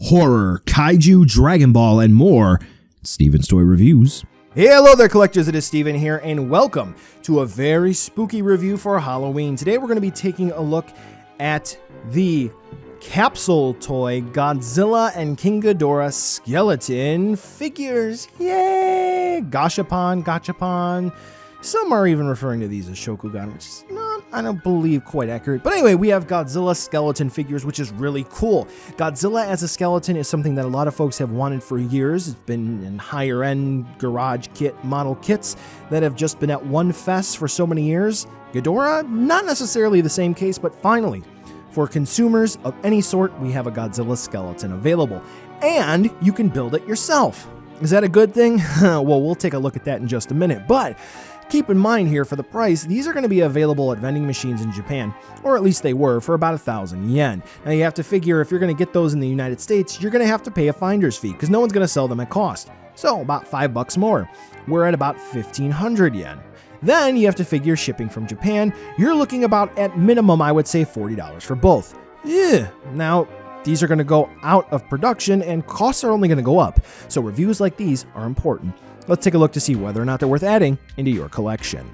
horror, kaiju, Dragon Ball, and more. Steven's Toy Reviews. Hey, hello there, collectors. It is Steven here, and welcome to a very spooky review for Halloween. Today, we're going to be taking a look at the capsule toy Godzilla and King Ghidorah skeleton figures. Yay! Gashapon. Some are even referring to these as Shokugan, which is not, I don't believe, quite accurate. But anyway, we have Godzilla skeleton figures, which is really cool. Godzilla as a skeleton is something that a lot of folks have wanted for years. It's been in higher-end garage kit model kits that have just been at one fest for so many years. Ghidorah, not necessarily the same case, but finally, for consumers of any sort, we have a Godzilla skeleton available. And you can build it yourself. Is that a good thing? Well, we'll take a look at that in just a minute. But keep in mind here, for the price, these are going to be available at vending machines in Japan, or at least they were, for about 1,000 yen. Now you have to figure if you're going to get those in the United States, you're going to have to pay a finder's fee, because no one's going to sell them at cost. So about $5 more. We're at about 1,500 yen. Then you have to figure shipping from Japan. You're looking about, at minimum, I would say $40 for both. Yeah. Now, these are going to go out of production and costs are only going to go up. So reviews like these are important. Let's take a look to see whether or not they're worth adding into your collection.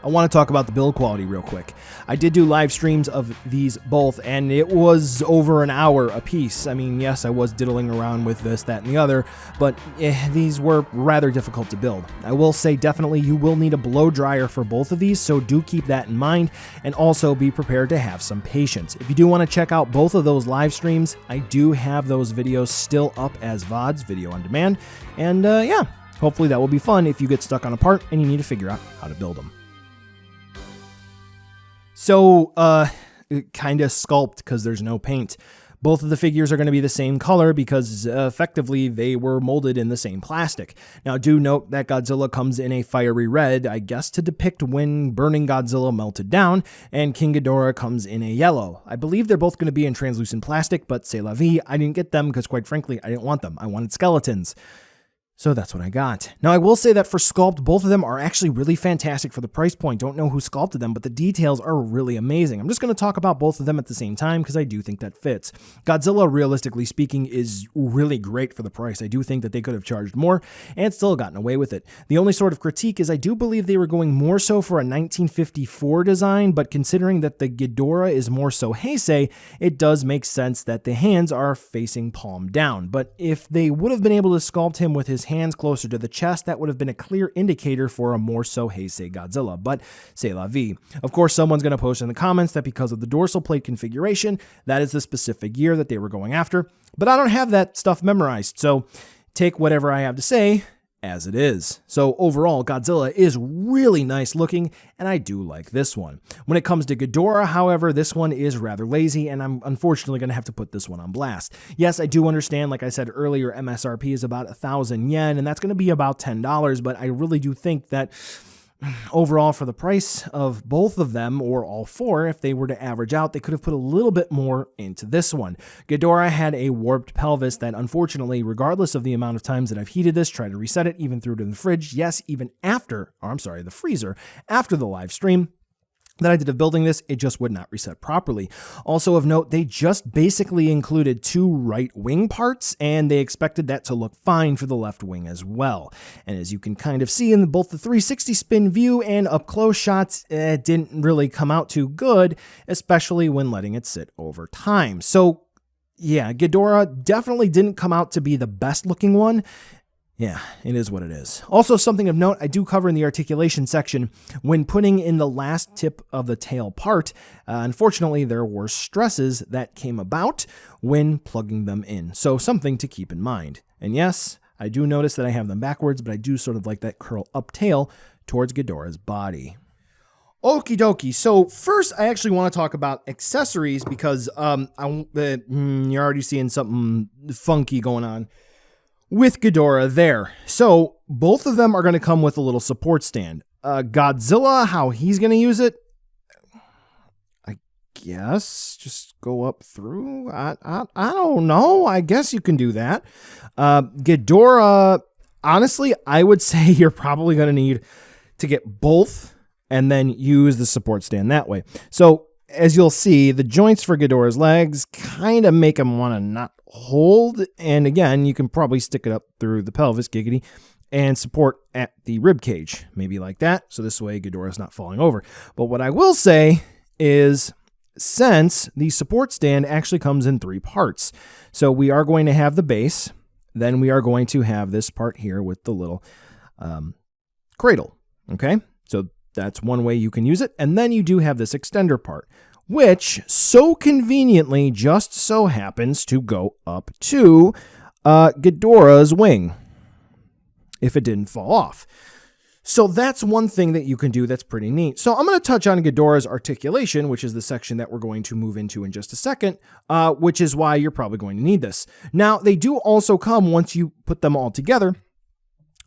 I want to talk about the build quality real quick. I did do live streams of these both, and it was over an hour a piece. I mean, yes, I was diddling around with this, that, and the other, but these were rather difficult to build. I will say definitely you will need a blow dryer for both of these, so do keep that in mind, and also be prepared to have some patience. If you do want to check out both of those live streams, I do have those videos still up as VODs, video on demand, and yeah, hopefully that will be fun if you get stuck on a part and you need to figure out how to build them. So, kind of sculpt because there's no paint. Both of the figures are going to be the same color because effectively they were molded in the same plastic. Now, do note that Godzilla comes in a fiery red, I guess to depict when burning Godzilla melted down, and King Ghidorah comes in a yellow. I believe they're both going to be in translucent plastic, but c'est la vie, I didn't get them because quite frankly, I didn't want them. I wanted skeletons. So that's what I got. Now, I will say that for sculpt, both of them are actually really fantastic for the price point. Don't know who sculpted them, but the details are really amazing. I'm just going to talk about both of them at the same time because I do think that fits. Godzilla, realistically speaking, is really great for the price. I do think that they could have charged more and still gotten away with it. The only sort of critique is I do believe they were going more so for a 1954 design, but considering that the Ghidorah is more so Heisei, it does make sense that the hands are facing palm down. But if they would have been able to sculpt him with his hands closer to the chest, that would have been a clear indicator for a more so Heisei Godzilla, but c'est la vie. Of course, someone's going to post in the comments that because of the dorsal plate configuration, that is the specific year that they were going after, but I don't have that stuff memorized, so take whatever I have to say as it is. So overall, Godzilla is really nice looking, and I do like this one. When it comes to Ghidorah, however, this one is rather lazy, and I'm unfortunately going to have to put this one on blast. Yes, I do understand, like I said earlier, MSRP is about 1,000 yen, and that's going to be about $10, but I really do think that overall, for the price of both of them, or all four, if they were to average out, they could have put a little bit more into this one. Ghidorah had a warped pelvis that, unfortunately, regardless of the amount of times that I've heated this, tried to reset it, even threw it in the fridge, yes, even after, or I'm sorry, the freezer, after the live stream that I did of building this, it just would not reset properly. Also of note, they just basically included two right wing parts, and they expected that to look fine for the left wing as well. And as you can kind of see in both the 360 spin view and up close shots, it didn't really come out too good, especially when letting it sit over time. So yeah, Ghidorah definitely didn't come out to be the best looking one. Yeah, it is what it is. Also, something of note, I do cover in the articulation section, when putting in the last tip of the tail part, unfortunately, there were stresses that came about when plugging them in. So something to keep in mind. And yes, I do notice that I have them backwards, but I do sort of like that curl up tail towards Ghidorah's body. Okie dokie. So first, I actually want to talk about accessories because you're already seeing something funky going on with Ghidorah there. So both of them are going to come with a little support stand. Godzilla, how he's going to use it, I guess just go up through. I don't know. I guess you can do that. Ghidorah, honestly, I would say you're probably going to need to get both and then use the support stand that way. So as you'll see, the joints for Ghidorah's legs kind of make him want to not hold. And again, you can probably stick it up through the pelvis, giggity, and support at the rib cage, maybe like that. So this way Ghidorah's not falling over. But what I will say is, since the support stand actually comes in 3 parts. So we are going to have the base, then we are going to have this part here with the little cradle. Okay, so that's one way you can use it. And then you do have this extender part, which so conveniently just so happens to go up to Ghidorah's wing, if it didn't fall off. So that's one thing that you can do that's pretty neat. So I'm going to touch on Ghidorah's articulation, which is the section that we're going to move into in just a second, which is why you're probably going to need this. Now, they do also come, once you put them all together,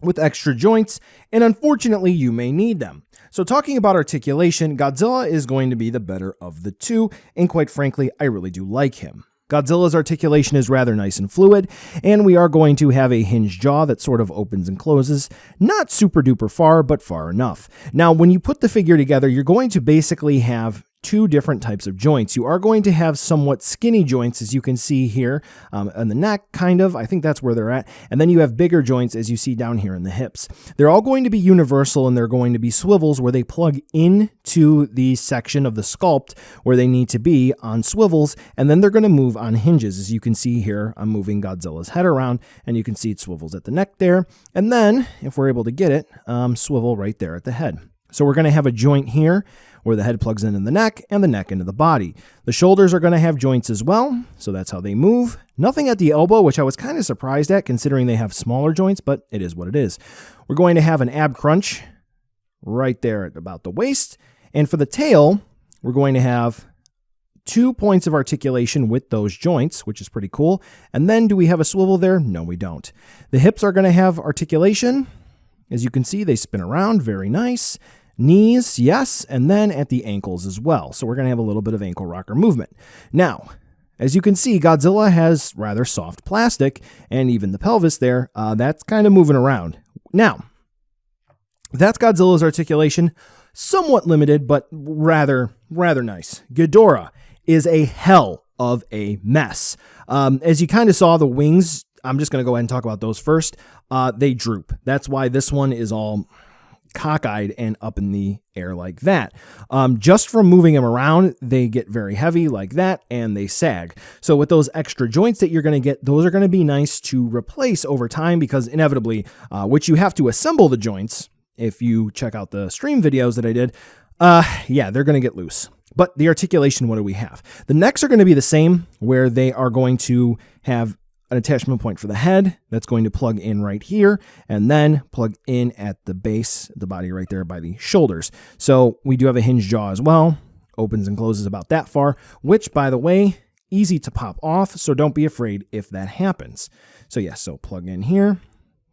with extra joints, and unfortunately, you may need them. So talking about articulation, Godzilla is going to be the better of the two, and quite frankly, I really do like him. Godzilla's articulation is rather nice and fluid, and we are going to have a hinged jaw that sort of opens and closes, not super duper far, but far enough. Now, when you put the figure together, you're going to basically have 2 different types of joints. You are going to have somewhat skinny joints, as you can see here on the neck, kind of. I think that's where they're at. And then you have bigger joints, as you see down here in the hips. They're all going to be universal, and they're going to be swivels where they plug into the section of the sculpt where they need to be on swivels, and then they're going to move on hinges. As you can see here, I'm moving Godzilla's head around, and you can see it swivels at the neck there. And then, if we're able to get it, swivel right there at the head. So we're going to have a joint here where the head plugs into the neck and the neck into the body. The shoulders are going to have joints as well, so that's how they move. Nothing at the elbow, which I was kind of surprised at considering they have smaller joints, but it is what it is. We're going to have an ab crunch right there at about the waist. And for the tail, we're going to have 2 points of articulation with those joints, which is pretty cool. And then do we have a swivel there? No, we don't. The hips are going to have articulation. As you can see, they spin around, very nice. Knees, yes, and then at the ankles as well. So we're going to have a little bit of ankle rocker movement. Now, as you can see, Godzilla has rather soft plastic, and even the pelvis there, that's kind of moving around. Now, that's Godzilla's articulation. Somewhat limited, but rather nice. Ghidorah is a hell of a mess. As you kind of saw, the wings, I'm just going to go ahead and talk about those first. They droop. That's why this one is all cockeyed and up in the air like that. Just from moving them around, they get very heavy like that, and they sag. So with those extra joints that you're going to get, those are going to be nice to replace over time, because inevitably, which you have to assemble the joints. If you check out the stream videos that I did, yeah, they're going to get loose. But the articulation, what do we have? The necks are going to be the same, where they are going to have an attachment point for the head that's going to plug in right here, and then plug in at the base, the body right there by the shoulders. So we do have a hinged jaw as well, opens and closes about that far, which, by the way, easy to pop off, so don't be afraid if that happens. So yes, so plug in here,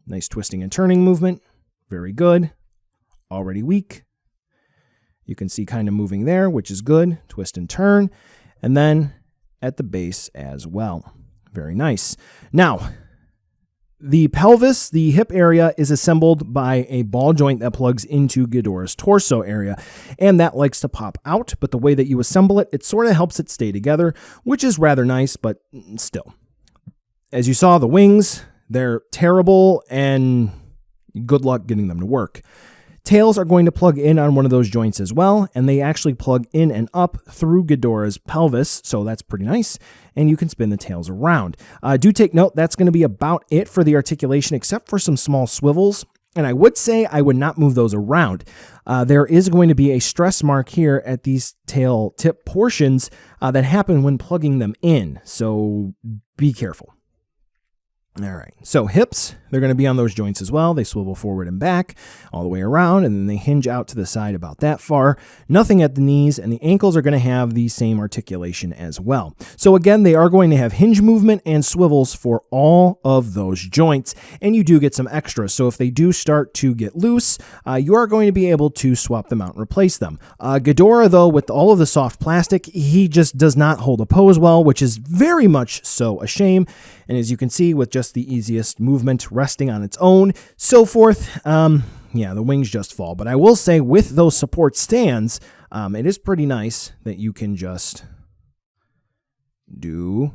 nice twisting and turning movement, very good, already weak. You can see kind of moving there, which is good, twist and turn, and then at the base as well. Very nice. Now, the pelvis, the hip area, is assembled by a ball joint that plugs into Ghidorah's torso area, and that likes to pop out, but the way that you assemble it, it sort of helps it stay together, which is rather nice, but still. As you saw, the wings, they're terrible, and good luck getting them to work. Tails are going to plug in on one of those joints as well, and they actually plug in and up through Ghidorah's pelvis, so that's pretty nice, and you can spin the tails around. Do take note, that's going to be about it for the articulation, except for some small swivels, and I would say I would not move those around. There is going to be a stress mark here at these tail tip portions that happen when plugging them in, so be careful. All right, so hips, they're going to be on those joints as well. They swivel forward and back all the way around, and then they hinge out to the side about that far. Nothing at the knees, and the ankles are going to have the same articulation as well. So again, they are going to have hinge movement and swivels for all of those joints, and you do get some extras. So if they do start to get loose, you are going to be able to swap them out and replace them. Ghidorah, though, with all of the soft plastic, he just does not hold a pose well, which is very much so a shame. And as you can see, with just the easiest movement resting on its own, so forth, yeah, the wings just fall. But I will say, with those support stands, It is pretty nice that you can just do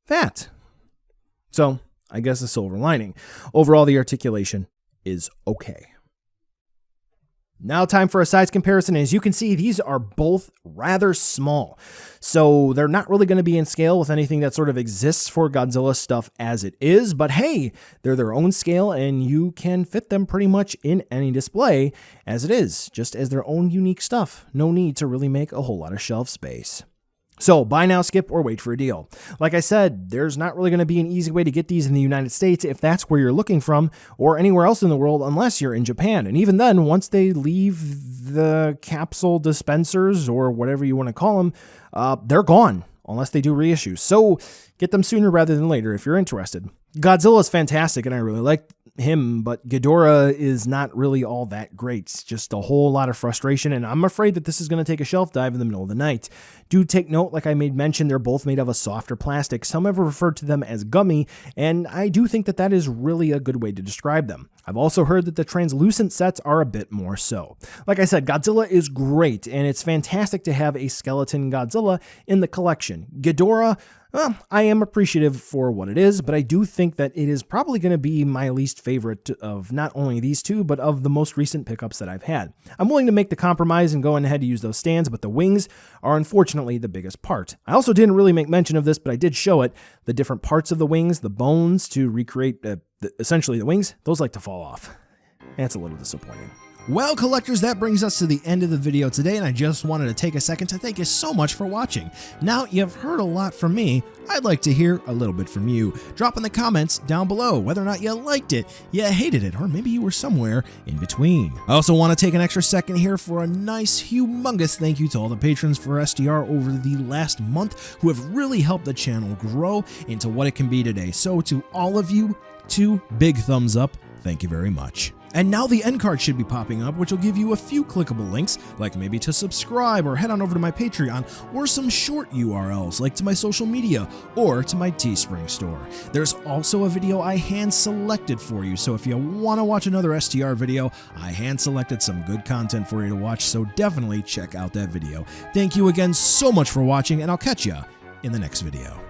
that. So I guess a silver lining. Overall, the articulation is okay. Now time for a size comparison. As you can see, these are both rather small. So they're not really going to be in scale with anything that sort of exists for Godzilla stuff as it is. But hey, they're their own scale and you can fit them pretty much in any display as it is, just as their own unique stuff. No need to really make a whole lot of shelf space. So buy now, skip, or wait for a deal. Like I said, there's not really going to be an easy way to get these in the United States if that's where you're looking from, or anywhere else in the world unless you're in Japan. And even then, once they leave the capsule dispensers, or whatever you want to call them, they're gone, unless they do reissues. So get them sooner rather than later if you're interested. Godzilla is fantastic, and I really like him, but Ghidorah is not really all that great. It's just a whole lot of frustration, and I'm afraid that this is going to take a shelf dive in the middle of the night. Do take note, like I made mention, they're both made of a softer plastic. Some have referred to them as gummy, and I do think that that is really a good way to describe them. I've also heard that the translucent sets are a bit more so. Like I said, Godzilla is great, and it's fantastic to have a skeleton Godzilla in the collection. Ghidorah, well, I am appreciative for what it is, but I do think that it is probably going to be my least favorite of not only these two, but of the most recent pickups that I've had. I'm willing to make the compromise and go ahead to use those stands, but the wings are unfortunately the biggest part. I also didn't really make mention of this, but I did show it. The different parts of the wings, the bones to recreate essentially the wings, those like to fall off. That's a little disappointing. Well, collectors, that brings us to the end of the video today, and I just wanted to take a second to thank you so much for watching. Now, you've heard a lot from me. I'd like to hear a little bit from you. Drop in the comments down below whether or not you liked it, you hated it, or maybe you were somewhere in between. I also want to take an extra second here for a nice, humongous thank you to all the patrons for SDR over the last month who have really helped the channel grow into what it can be today. So to all of you, 2 big thumbs up. Thank you very much. And now the end card should be popping up, which will give you a few clickable links, like maybe to subscribe or head on over to my Patreon, or some short URLs like to my social media or to my Teespring store. There's also a video I hand selected for you, so if you want to watch another STR video, I hand selected some good content for you to watch, so definitely check out that video. Thank you again so much for watching, and I'll catch ya in the next video.